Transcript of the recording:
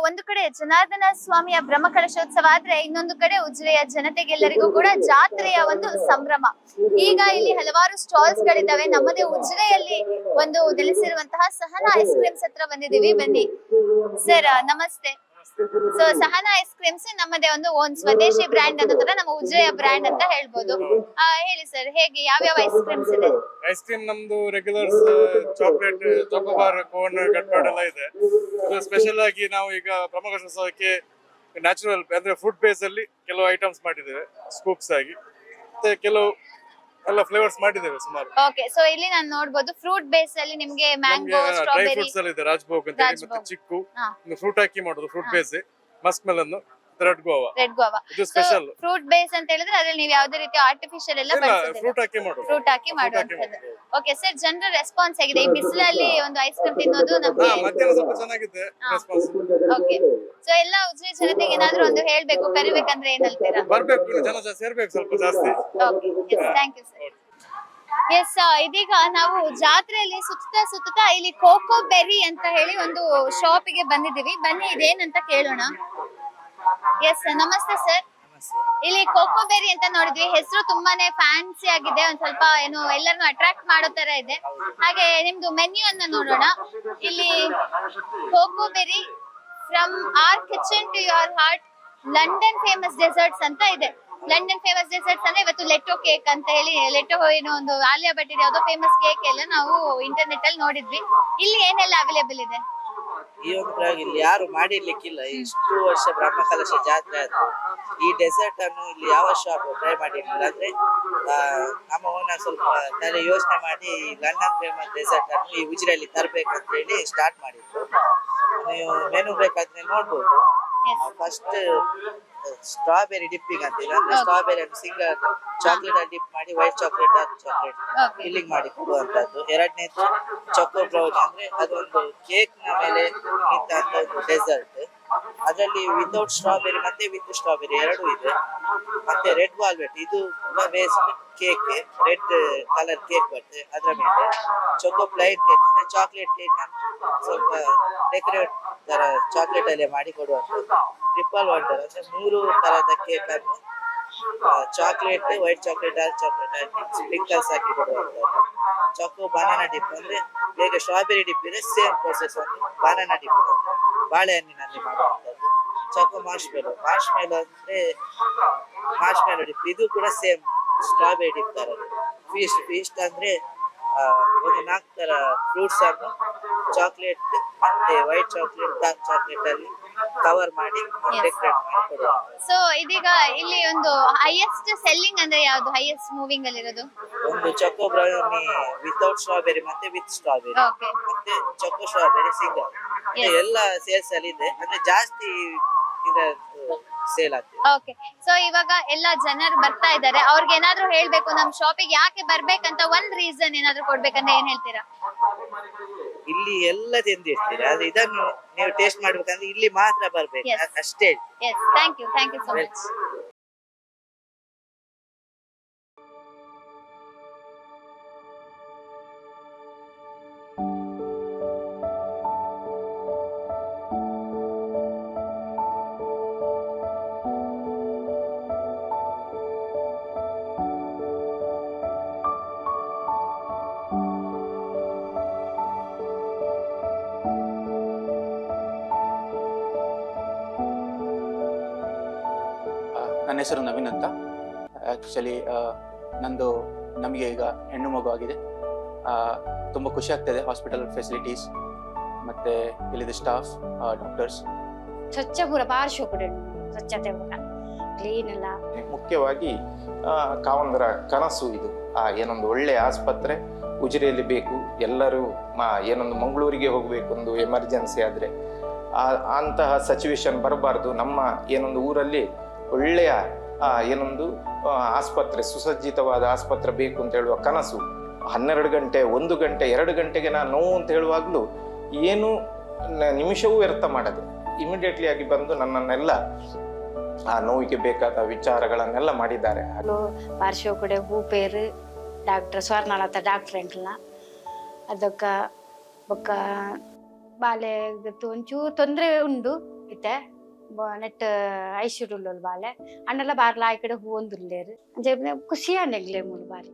ಒಂದು ಕಡೆ ಜನಾರ್ದನ ಸ್ವಾಮಿಯ ಬ್ರಹ್ಮಕಲಶೋತ್ಸವ ಆದ್ರೆ ಇನ್ನೊಂದು ಕಡೆ ಉಜಿರೆಯ ಜನತೆಗೆಲ್ಲರಿಗೂ ಕೂಡ ಜಾತ್ರೆಯ ಒಂದು ಸಂಭ್ರಮ. ಈಗ ಇಲ್ಲಿ ಹಲವಾರು ಸ್ಟಾಲ್ಸ್ ಗಳಿದ್ದಾವೆ. ನಮ್ಮದೇ ಉಜಿರೆಯಲ್ಲಿ ಒಂದು ನೆಲೆಸಿರುವಂತಹ ಸಹನಾ ಐಸ್ ಕ್ರೀಮ್ಸ್ ಹತ್ರ ಬಂದಿದ್ದೀವಿ. ಬನ್ನಿ ಸರ್, ನಮಸ್ತೆ. ಸೊ ಸಹನಾ ಐಸ್ ಕ್ರೀಮ್ಸ್ ನಮ್ಮದೇ ಒಂದು ಓನ್ ಸ್ವದೇಶಿ ಬ್ರ್ಯಾಂಡ್ ಅನ್ನೋ ತರ ನಮ್ಮ ಉಜಿರೆಯ ಬ್ರ್ಯಾಂಡ್ ಅಂತ ಹೇಳ್ಬೋದು. ಹೇಳಿ ಸರ್, ಹೇಗೆ ಯಾವ್ಯಾವ ಐಸ್ ಕ್ರೀಮ್ಸ್ ಇದೆ? ಐಸ್ ಕ್ರೀಮ್ ನಮ್ದು ರೆಗ್ಯುಲರ್ಸ್, ಚಾಕ್ಲೇಟ್, ಚಾಕೋಬಾರ್, ಕೋನ್, ಕಟ್ಪಾಡ್ ಎಲ್ಲ ಇದೆ. ಇದು ಸ್ಪೆಷಲ್ ಆಗಿ ನಾವು ಈಗ ಬ್ರಹ್ಮಕಲಶೋತ್ಸವಕ್ಕೆ ನ್ಯಾಚುರಲ್ ಅಂದ್ರೆ ಫುಡ್ ಬೇಸ್ ಅಲ್ಲಿ ಕೆಲವು ಐಟಮ್ಸ್ ಮಾಡಿದ್ದೇವೆ, ಸ್ಕೂಪ್ಸ್ ಆಗಿ. ಮತ್ತೆ ಕೆಲವು ಎಲ್ಲ ಫ್ಲೇವರ್ಸ್ ಮಾಡಿದ್ದೇವೆ ಸುಮಾರು. ಓಕೆ, ಸೊ ಇಲ್ಲಿ ನಾನು ನೋಡಬಹುದು ಫ್ರೂಟ್ ಬೇಸ್ ಅಲ್ಲಿ ನಿಮಗೆ ಮ್ಯಾಂಗೋ, ಡ್ರೈ ಸ್ಟ್ರಾಬೆರಿ, ಫ್ರೂಟ್ಸ್ ಅಲ್ಲಿ ಇದೆ, ರಾಜ್ಭೋಗ್ ಅಂತ ಹೇಳಿ, ಮತ್ತೆ ಚಿಕ್ಕು ಫ್ರೂಟ್ ಹಾಕಿ ಮಾಡೋದು fruit base, Musk melon, red Goa. ಇದು ಸ್ಪೆಷಲ್ ಫ್ರೂಟ್ ಬೇಸ್ ಅಂತ ಹೇಳಿದ್ರೆ ಅದ್ರಲ್ಲಿ ನೀವು ಯಾವುದೇ ರೀತಿ ಆರ್ಟಿಫಿಷಿಯಲ್ ಎಲ್ಲ ಬಳಸೋದಿಲ್ಲ, ಫ್ರೂಟ್ ಹಾಕಿ ಮಾಡೋದು. ಫ್ರೂಟ್ ಹಾಕಿ ಮಾಡುವಂತದ್ದು. ಓಕೆ ಸರ್, ಜನರ ರೆಸ್ಪಾನ್ಸ್ ಹೇಗಿದೆ ಈ ಬಿಸಿಲಲ್ಲಿ ಒಂದು ಐಸ್ ಕ್ರೀಮ್ ತಿನ್ನೋದು? ನಮಗೆ ಮಧ್ಯಾಹ್ನ ಸ್ವಲ್ಪ ಚೆನ್ನಾಗಿದೆ ರೆಸ್ಪಾನ್ಸ್. ಓಕೆ, ಸೊ ಎಲ್ಲ ಉಜಿರೆ ಜನತೆಗೆ ಏನಾದ್ರೂ ಒಂದು ಹೇಳ್ಬೇಕು, ಕರಿಬೇಕಂದ್ರೆ ಏನ್ ಹೇಳ್ತೀರಾ? ಬರ್ಬೇಕು, ಜನ ಸೇರ್ಬೇಕು ಸ್ವಲ್ಪ ಜಾಸ್ತಿ. Okay, thank you sir. Yes, ಇದೀಗ ನಾವು ಜಾತ್ರೆಯಲ್ಲಿ ಸುತ್ತಾ ಇಲ್ಲಿ ಕೋಕೋ ಬೆರಿ ಅಂತ ಹೇಳಿ ಒಂದು ಶಾಪಿಗೆ ಬಂದಿದ್ದೀವಿ. ಬನ್ನಿ ಇದೇನಂತ ಕೇಳೋಣ. ಎಸ್, ನಮಸ್ತೆ ಸರ್. ಇಲ್ಲಿ ಕೋಕೋ ಬೆರಿ ಅಂತ ನೋಡಿದ್ವಿ, ಹೆಸರು ತುಂಬಾನೇ ಫ್ಯಾನ್ಸಿ ಆಗಿದೆ, ಒಂದ್ ಸ್ವಲ್ಪ ಏನು ಎಲ್ಲರನ್ನು ಅಟ್ರಾಕ್ಟ್ ಮಾಡೋ ತರ ಇದೆ. ಹಾಗೆ ನಿಮ್ದು ಮೆನ್ಯೂ ಅನ್ನ ನೋಡೋಣ. ಇಲ್ಲಿ coco berry from our kitchen to your heart, London famous desserts ಅಂತ ಇದೆ. ಲಂಡನ್ ಫೇಮಸ್ ಡೆಸರ್ಟ್ಸ್ ಅಂದ್ರೆ ಇವತ್ತು ಲೆಟೋ ಕೇಕ್ ಅಂತ ಹೇಳಿ, ಲೆಟೋ ಏನೋ ಒಂದು ಆಲಿಯಾ ಭಟ್ ಇದೆ ಯಾವ್ದೋ ಫೇಮಸ್ ಕೇಕ್ ಎಲ್ಲ ನಾವು ಇಂಟರ್ನೆಟ್ ಅಲ್ಲಿ ನೋಡಿದ್ವಿ. ಇಲ್ಲಿ ಏನೆಲ್ಲ ಅವೈಲೇಬಲ್ ಇದೆ? ಈ ಒಂದು ಪ್ರಯೋಗ ಇಲ್ಲಿ ಯಾರು ಮಾಡಿರ್ಲಿಕ್ಕಿಲ್ಲ. ಇಷ್ಟು ವರ್ಷ ಬ್ರಹ್ಮಕಲಶ ಜಾತ್ರೆ ಆಯ್ತು, ಈ ಡೆಸರ್ಟ್ ಅನ್ನು ಇಲ್ಲಿ ಯಾವ ಶಾಪ್ ಟ್ರೈ ಮಾಡಿರ್ಲಿಲ್ಲ. ಅಂದ್ರೆ ನಮ್ಮ ಓನರ್ ಸ್ವಲ್ಪ ತಲೆ ಯೋಚನೆ ಮಾಡಿ ಲಂಡನ್ ಫೇಮಸ್ ಡೆಸರ್ಟ್ ಅನ್ನು ಈ ಉಜಿರೆಯಲ್ಲಿ ತರಬೇಕಂತ ಹೇಳಿ ಸ್ಟಾರ್ಟ್ ಮಾಡಿದ್ರು. ನೀವು ಮೆನು ಬೇಕಾದ್ರೆ ನೋಡ್ಬೋದು. ಫಸ್ಟ್ ಸ್ಟ್ರಾಬೆರಿ ಡಿಪ್ಪಿಂಗ್ ಅಂತ ಇದೆ, ಅಂದ್ರೆ ಸ್ಟ್ರಾಬೆರಿ ಅನ್ನು ಸಿಂಗಲ್ ಚಾಕ್ಲೇಟ್ ಅಲ್ಲಿ ಡಿಪ್ ಮಾಡಿ white chocolate dark chocolate filling ಮಾಡಿ ಕೊಡುವಂತದ್ದು. ಎರಡನೇದು ಚೊಕೋ ಬ್ರೌನಿ, ಅಂದ್ರೆ ಅದೊಂದು ಕೇಕ್ ನ ಮೇಲೆ ನಿಂತ ಒಂದು ಡೆಸರ್ಟ್. ಅದರಲ್ಲಿ ವಿತೌಟ್ ಸ್ಟ್ರಾಬೆರಿ ಮತ್ತೆ ವಿತ್ ಸ್ಟ್ರಾಬೆರಿ ಎರಡೂ ಇದೆ. ಮತ್ತೆ ರೆಡ್ ವಾಲ್ವೆಟ್, ಇದು based cake, red colour cake ಬರ್ತದೆ. ಅದರ ಮೇಲೆ ಚೊಕೋ ಪ್ಲೈನ್ ಕೇಕ್, ಅಂದ್ರೆ ಚಾಕ್ಲೇಟ್ ಕೇಕ್ ಅಂತ ಸ್ವಲ್ಪ ಡೆಕೋರೇಟ್ ತರ ಚಾಕ್ಲೇಟ್ ಅಲ್ಲೇ ಮಾಡಿ ಕೊಡುವಂಥದ್ದು. ಟ್ರಿಪಲ್ ವಂಡರ್, ಅಂದ್ರೆ 3 ತರದ ಕೇಕ್ ಅನ್ನು chocolate, white chocolate, dark chocolate ಹಾಕಿ ಸ್ಪ್ರಿಂಕಲ್ಸ್ ಹಾಕಿ ಕೊಡುವಂಥದ್ದು. ಚೊಕೋ ಬನಾನಾ ಡಿಪ್, ಅಂದ್ರೆ ಬೇಗ ಸ್ಟ್ರಾಬೆರಿ ಡಿಪ್ ಇದೆ, ಸೇಮ್ ಪ್ರೊಸೆಸ್ ಅನ್ನು ಬನಾನಾ ಡಿಪ್ ಬಾಳೆಹಣ್ಣಿನಲ್ಲಿ ಮಾಡುವಂಥದ್ದು. ಚೊಕೋ ಮಾರ್ಷ್ಮೆಲೋ ಅಂದ್ರೆ ಮಾರ್ಷ್ಮೆಲೋ ಡಿಪ್, ಇದು ಕೂಡ ಸೇಮ್ ಸ್ಟ್ರಾಬೆರಿ ಡಿಪ್ ತರ. ಫೀಸ್ಟ್ ಅಂದ್ರೆ ಒಂದು 4 ತರ ಫ್ರೂಟ್ಸ್ ಅನ್ನು ಚಾಕ್ಲೇಟ್ ಮತ್ತೆ ವೈಟ್ ಚಾಕ್ಲೇಟ್, ಡಾರ್ಕ್ ಚಾಕ್ಲೇಟ್ ಅಲ್ಲಿ ಕವರ್ ಮಾಡಿ ಡೆಕೋರೇಟ್ ಮಾಡಿ ಕೊಡುವ. ಸೊ ಇದೀಗ ಇಲ್ಲಿ ಒಂದು ಹೈಯೆಸ್ಟ್ ಸೆಲ್ಲಿಂಗ್ ಅಂದ್ರೆ ಯಾವ್ದು, ಹೈಯೆಸ್ಟ್ ಮೂವಿಂಗ್ ಅಲ್ಲಿ ಇರೋದು? ಒಂದು ಚೊಕೋ ಬ್ರೌನಿ ವಿತೌಟ್ ಸ್ಟ್ರಾಬೆರಿ ಮತ್ತೆ ವಿತ್ ಸ್ಟ್ರಾಬೆರಿ, ಮತ್ತೆ ಚೊಕೋ ಸ್ಟ್ರಾಬೆರಿ ಸಿಂಗಲ್, ಎಲ್ಲ ಸೇಲ್ಸ್ ಅಲ್ಲಿ ಇದೆ. ಅಂದ್ರೆ ಜಾಸ್ತಿ ಸೇಲ್ ಆಗ್ತದೆ. ಓಕೆ, ಸೊ ಇವಾಗ ಎಲ್ಲ ಜನರು ಬರ್ತಾ ಇದ್ದಾರೆ, ಅವ್ರಿಗೆ ಏನಾದ್ರು ಹೇಳ್ಬೇಕು ನಮ್ ಶಾಪಿಗೆ ಯಾಕೆ ಬರ್ಬೇಕಂತ ಒಂದ್ ರೀಸನ್ ಏನಾದ್ರು ಕೊಡ್ಬೇಕಂದ್ರೆ ಏನ್ ಹೇಳ್ತೀರಾ? ಇಲ್ಲಿ ಎಲ್ಲ ತಿಂದಿರ್ತೀರಿ, ಆದ್ರೆ ಇದನ್ನು ನೀವು ಟೇಸ್ಟ್ ಮಾಡ್ಬೇಕಂದ್ರೆ ಇಲ್ಲಿ ಮಾತ್ರ ಬರ್ಬೇಕು, ಅಷ್ಟೇ. Yes, thank you so much. ನನ್ನ ಹೆಸರು ನವೀನ್ ಅಂತ. ಆ್ಯಕ್ಚುಲಿ ನಮಗೆ ಈಗ ಹೆಣ್ಣು ಮಗು ಆಗಿದೆ. ತುಂಬ ಖುಷಿ ಆಗ್ತದೆ. ಹಾಸ್ಪಿಟಲ್ ಫೆಸಿಲಿಟೀಸ್ ಮತ್ತು ಇಲ್ಲಿದೆ ಸ್ಟಾಫ್, ಡಾಕ್ಟರ್ಸ್ ಸ್ವಚ್ಛ ಪೂರ ಪಾರ್ಶ್ವಕಡೆ ಸ್ವಚ್ಛತೆ ಪೂರ ಕ್ಲೀನ್ ಎಲ್ಲ. ಮುಖ್ಯವಾಗಿ ಕಾವಂದರ ಕನಸು ಇದು. ಏನೊಂದು ಒಳ್ಳೆಯ ಆಸ್ಪತ್ರೆ ಉಜಿರೆಯಲ್ಲಿ ಬೇಕು. ಎಲ್ಲರೂ ಏನೊಂದು ಮಂಗಳೂರಿಗೆ ಹೋಗಬೇಕು, ಒಂದು ಎಮರ್ಜೆನ್ಸಿ ಆದರೆ ಅಂತಹ ಸಿಚುವೇಶನ್ ಬರಬಾರ್ದು. ನಮ್ಮ ಏನೊಂದು ಊರಲ್ಲಿ ಒಳ್ಳೆಯ ಏನೊಂದು ಆಸ್ಪತ್ರೆ, ಸುಸಜ್ಜಿತವಾದ ಆಸ್ಪತ್ರೆ ಬೇಕು ಅಂತ ಹೇಳುವ ಕನಸು 12 ಗಂಟೆ 1 ಗಂಟೆ 2 ಗಂಟೆಗೆ ನಾನು ನೋವು ಅಂತ ಹೇಳುವಾಗಲೂ ಏನು ನಿಮಿಷವೂ ವ್ಯರ್ಥ ಮಾಡದೆ ಇಮಿಡಿಯೇಟ್ಲಿ ಆಗಿ ಬಂದು ನನ್ನನ್ನೆಲ್ಲ ಆ ನೋವಿಗೆ ಬೇಕಾದ ವಿಚಾರಗಳನ್ನೆಲ್ಲ ಮಾಡಿದ್ದಾರೆ. ಪಾರ್ಶ್ವ ಕಡೆ ಹೂ ಪೇರು ಡಾಕ್ಟರ್ ಸ್ವರ್ಣಲತ ಡಾಕ್ಟರ್ ಎಂಟ್ಲ ಅದಕ್ಕ ಬೊಕ್ಕ ಬಾಲೆ ಒಂಚೂರು ತೊಂದರೆ ಉಂಡು. ಇತ್ತೆ ನೆಟ್ ಐಶ್ವರ್ಯುಲ್ ಬಾಲೆ ಅನ್ನೆಲ್ಲ ಬಾರ್ಲ ಆ ಕಡೆ ಹೂ ಒಂದುಲ್ಲೇರು ಖುಷಿ ಅನ್ನೆಗ್ಲೆ ಮೂಲು ಬಾರಿ